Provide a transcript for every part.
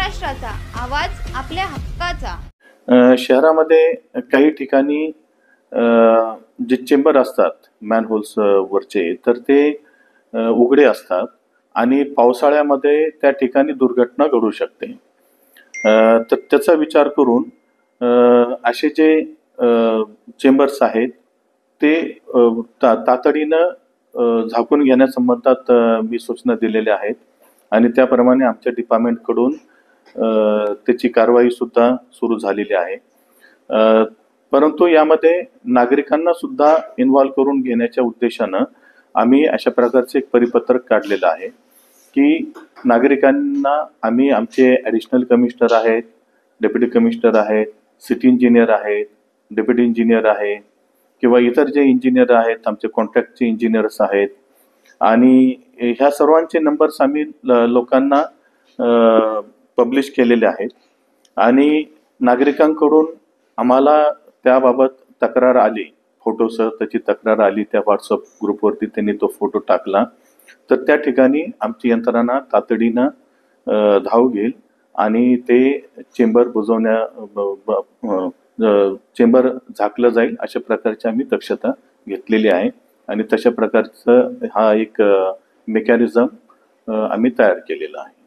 महाराष्ट्राचा आवाज आपल्या हक्काचा। शहरामध्ये काही ठिकाणी जे चेंबर असतात मॅनहोल्स वरचे तर ते उघडे असतात आणि पावसाळ्यामध्ये त्या ठिकाणी दुर्घटना घडू शकते। तर त्याचा विचार करून असे जे चेंबर्स आहेत ते तातडीनं झाकून घेण्यासंबंधात मी सूचना दिलेल्या आहेत आणि त्याप्रमाणे आमच्या डिपार्टमेंटकडून त्याची कारवाई सुद्धा सुरू झालेली आहे। परंतु यामध्ये नागरिकांना सुद्धा इन्व्हॉल्व करून घेण्याच्या उद्देशानं आम्ही अशा प्रकारचे एक परिपत्रक काढलेलं आहे की नागरिकांना आम्ही आमचे ॲडिशनल कमिशनर आहेत, डेप्युटी कमिशनर आहेत, सिटी इंजिनियर आहेत, डेप्युटी इंजिनियर आहे किंवा इतर जे इंजिनियर आहेत, आमचे कॉन्ट्रॅक्टचे इंजिनियर्स आहेत आणि ह्या सर्वांचे नंबर्स आम्ही लोकांना पब्लिश केलेले आहेत आणि नागरिकांकडून आम्हाला त्याबाबत तक्रार आली, फोटोसह त्याची तक्रार आली, त्या व्हॉट्सअप ग्रुपवरती त्यांनी तो फोटो टाकला तर त्या ठिकाणी आमची यंत्रणा तातडीनं धाव घेईल आणि ते चेंबर चेंबर झाकलं जाईल अशा प्रकारची आम्ही दक्षता घेतलेली आहे आणि तशा प्रकारचं हा एक मेकॅनिझम आम्ही तयार केलेला आहे।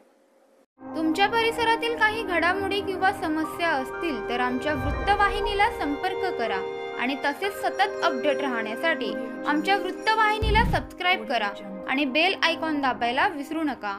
तुमच्या परिसरातील काही घडामोडी किंवा समस्या असतील तर आमच्या वृत्तवाहिनीला संपर्क करा आणि तसेच सतत अपडेट राहण्यासाठी आमच्या वृत्तवाहिनीला सबस्क्राइब करा आणि बेल आयकॉन दाबायला विसरू नका।